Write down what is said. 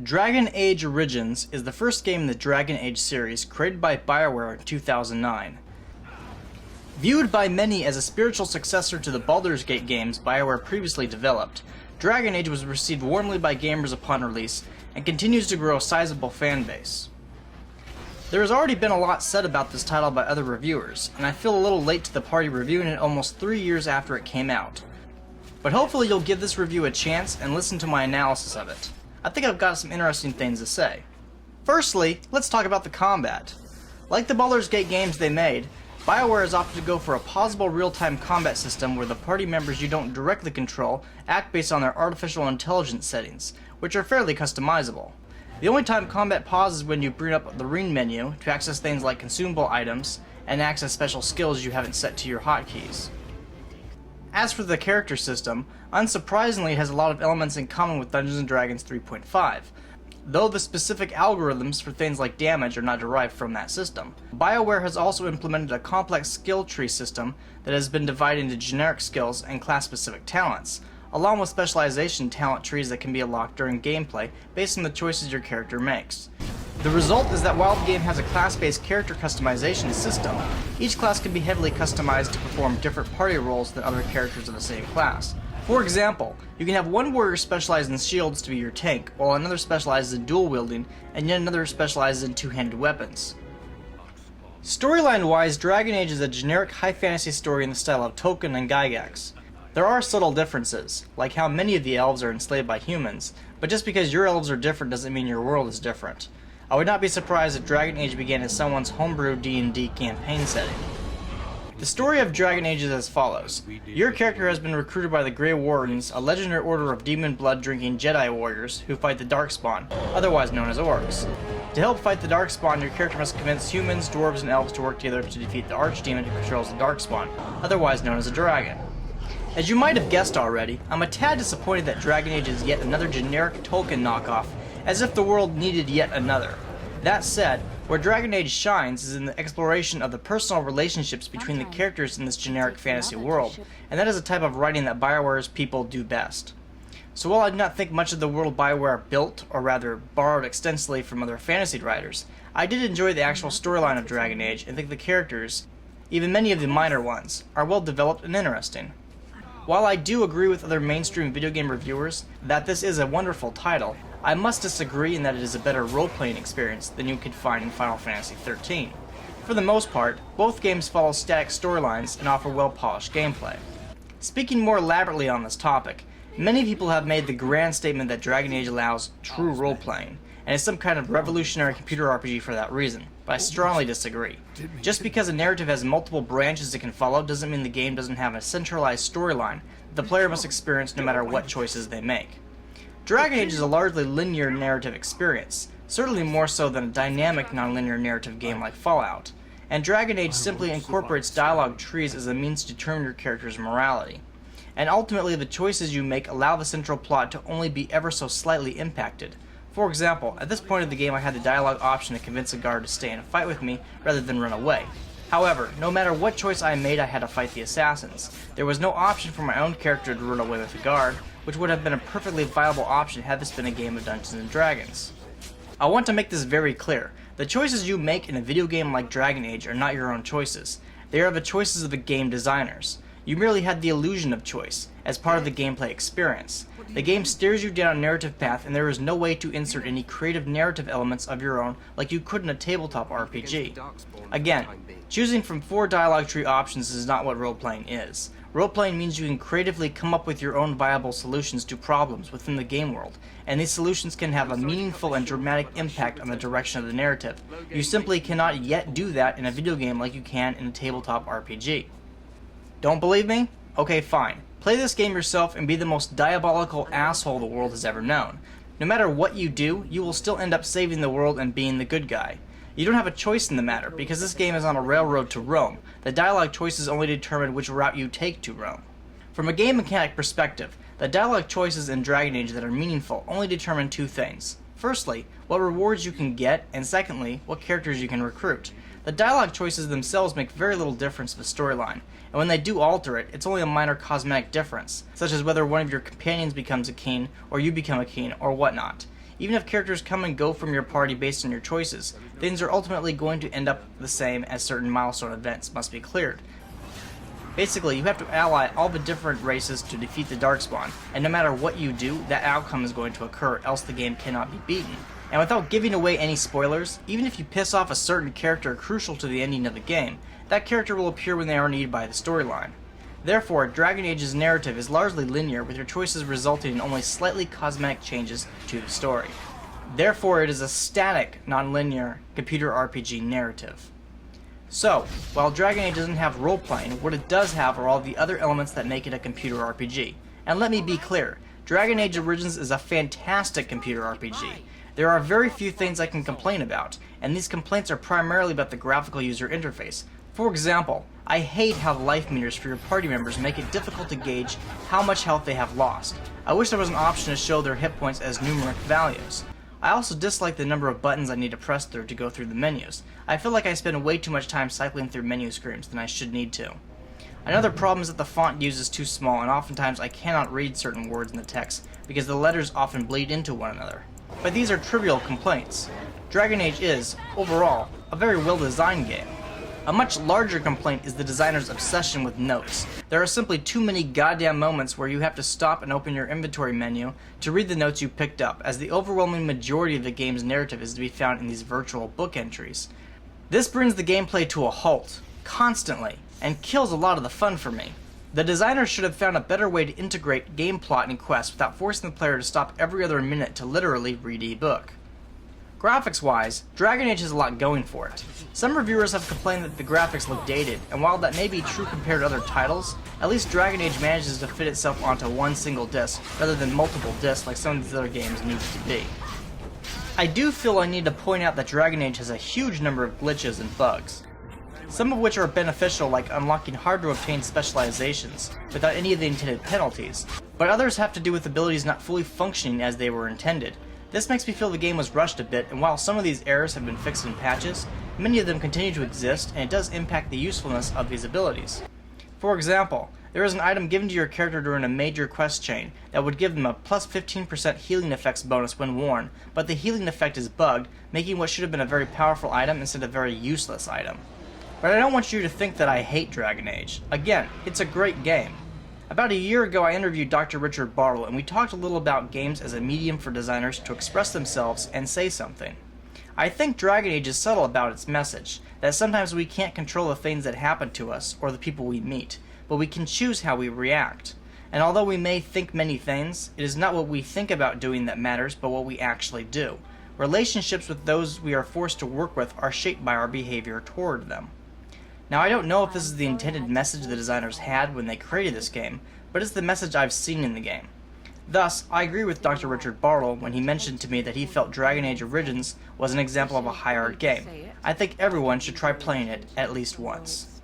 Dragon Age Origins is the first game in the Dragon Age series created by BioWare in 2009. Viewed by many as a spiritual successor to the Baldur's Gate games BioWare previously developed, Dragon Age was received warmly by gamers upon release and continues to grow a sizable fanbase. There has already been a lot said about this title by other reviewers, and I feel a little late to the party reviewing it almost 3 years after it came out. But hopefully you'll give this review a chance and listen to my analysis of it. I think I've got some interesting things to say. Firstly, let's talk about the combat. Like the Baldur's Gate games they made, BioWare has opted to go for a pausable real-time combat system where the party members you don't directly control act based on their artificial intelligence settings, which are fairly customizable. The only time combat pauses is when you bring up the ring menu to access things like consumable items and access special skills you haven't set to your hotkeys. As for the character system, unsurprisingly it has a lot of elements in common with Dungeons & Dragons 3.5, though the specific algorithms for things like damage are not derived from that system. BioWare has also implemented a complex skill tree system that has been divided into generic skills and class-specific talents, along with specialization talent trees that can be unlocked during gameplay based on the choices your character makes. The result is that while the game has a class-based character customization system, each class can be heavily customized to perform different party roles than other characters of the same class. For example, you can have one warrior specialized in shields to be your tank, while another specializes in dual wielding, and yet another specializes in two-handed weapons. Storyline-wise, Dragon Age is a generic high fantasy story in the style of Tolkien and Gygax. There are subtle differences, like how many of the elves are enslaved by humans, but just because your elves are different doesn't mean your world is different. I would not be surprised if Dragon Age began as someone's homebrew D&D campaign setting. The story of Dragon Age is as follows. Your character has been recruited by the Grey Wardens, a legendary order of demon blood-drinking Jedi warriors who fight the Darkspawn, otherwise known as orcs. To help fight the Darkspawn, your character must convince humans, dwarves, and elves to work together to defeat the archdemon who controls the Darkspawn, otherwise known as a dragon. As you might have guessed already, I'm a tad disappointed that Dragon Age is yet another generic Tolkien knockoff, as if the world needed yet another. That said, where Dragon Age shines is in the exploration of the personal relationships between the characters in this generic fantasy world, and that is a type of writing that BioWare's people do best. So while I do not think much of the world BioWare built, or rather borrowed extensively from other fantasy writers, I did enjoy the actual storyline of Dragon Age and think the characters, even many of the minor ones, are well developed and interesting. While I do agree with other mainstream video game reviewers that this is a wonderful title, I must disagree in that it is a better role-playing experience than you could find in Final Fantasy XIII. For the most part, both games follow static storylines and offer well-polished gameplay. Speaking more elaborately on this topic, many people have made the grand statement that Dragon Age allows true role-playing, and is some kind of revolutionary computer RPG for that reason, but I strongly disagree. Just because a narrative has multiple branches it can follow doesn't mean the game doesn't have a centralized storyline that the player must experience no matter what choices they make. Dragon Age is a largely linear narrative experience, certainly more so than a dynamic non-linear narrative game like Fallout, and Dragon Age simply incorporates dialogue trees as a means to determine your character's morality. And ultimately the choices you make allow the central plot to only be ever so slightly impacted. For example, at this point of the game I had the dialogue option to convince a guard to stay in a fight with me rather than run away. However, no matter what choice I made I had to fight the assassins. There was no option for my own character to run away with the guard, which would have been a perfectly viable option had this been a game of Dungeons & Dragons. I want to make this very clear. The choices you make in a video game like Dragon Age are not your own choices. They are the choices of the game designers. You merely had the illusion of choice, as part of the gameplay experience. The game steers you down a narrative path and there is no way to insert any creative narrative elements of your own like you could in a tabletop RPG. Again, choosing from 4 dialogue tree options is not what role-playing is. Role-playing means you can creatively come up with your own viable solutions to problems within the game world, and these solutions can have a meaningful and dramatic impact on the direction of the narrative. You simply cannot yet do that in a video game like you can in a tabletop RPG. Don't believe me? Okay, fine. Play this game yourself and be the most diabolical asshole the world has ever known. No matter what you do, you will still end up saving the world and being the good guy. You don't have a choice in the matter, because this game is on a railroad to Rome. The dialogue choices only determine which route you take to Rome. From a game mechanic perspective, the dialogue choices in Dragon Age that are meaningful only determine 2 things. Firstly, what rewards you can get, and secondly, what characters you can recruit. The dialogue choices themselves make very little difference to the storyline, and when they do alter it, it's only a minor cosmetic difference, such as whether one of your companions becomes a king, or you become a king, or whatnot. Even if characters come and go from your party based on your choices, things are ultimately going to end up the same as certain milestone events must be cleared. Basically, you have to ally all the different races to defeat the Darkspawn, and no matter what you do, that outcome is going to occur, else the game cannot be beaten. And without giving away any spoilers, even if you piss off a certain character crucial to the ending of the game, that character will appear when they are needed by the storyline. Therefore, Dragon Age's narrative is largely linear, with your choices resulting in only slightly cosmetic changes to the story. Therefore, it is a static, non-linear computer RPG narrative. So, while Dragon Age doesn't have role-playing, what it does have are all the other elements that make it a computer RPG. And let me be clear, Dragon Age Origins is a fantastic computer RPG. There are very few things I can complain about, and these complaints are primarily about the graphical user interface. For example, I hate how the life meters for your party members make it difficult to gauge how much health they have lost. I wish there was an option to show their hit points as numeric values. I also dislike the number of buttons I need to press through to go through the menus. I feel like I spend way too much time cycling through menu screens than I should need to. Another problem is that the font used is too small, and oftentimes I cannot read certain words in the text because the letters often bleed into one another. But these are trivial complaints. Dragon Age is, overall, a very well-designed game. A much larger complaint is the designer's obsession with notes. There are simply too many goddamn moments where you have to stop and open your inventory menu to read the notes you picked up, as the overwhelming majority of the game's narrative is to be found in these virtual book entries. This brings the gameplay to a halt, constantly, and kills a lot of the fun for me. The designers should have found a better way to integrate game plot and quests without forcing the player to stop every other minute to literally read a book. Graphics-wise, Dragon Age has a lot going for it. Some reviewers have complained that the graphics look dated, and while that may be true compared to other titles, at least Dragon Age manages to fit itself onto one single disc, rather than multiple discs like some of these other games need to be. I do feel I need to point out that Dragon Age has a huge number of glitches and bugs, some of which are beneficial, like unlocking hard-to-obtain specializations without any of the intended penalties, but others have to do with abilities not fully functioning as they were intended. This makes me feel the game was rushed a bit, and while some of these errors have been fixed in patches, many of them continue to exist, and it does impact the usefulness of these abilities. For example, there is an item given to your character during a major quest chain that would give them a plus 15% healing effects bonus when worn, but the healing effect is bugged, making what should have been a very powerful item instead of a very useless item. But I don't want you to think that I hate Dragon Age. Again, it's a great game. About a year ago, I interviewed Dr. Richard Bartle, and we talked a little about games as a medium for designers to express themselves and say something. I think Dragon Age is subtle about its message, that sometimes we can't control the things that happen to us or the people we meet, but we can choose how we react. And although we may think many things, it is not what we think about doing that matters, but what we actually do. Relationships with those we are forced to work with are shaped by our behavior toward them. Now, I don't know if this is the intended message the designers had when they created this game, but it's the message I've seen in the game. Thus, I agree with Dr. Richard Bartle when he mentioned to me that he felt Dragon Age Origins was an example of a high art game. I think everyone should try playing it at least once.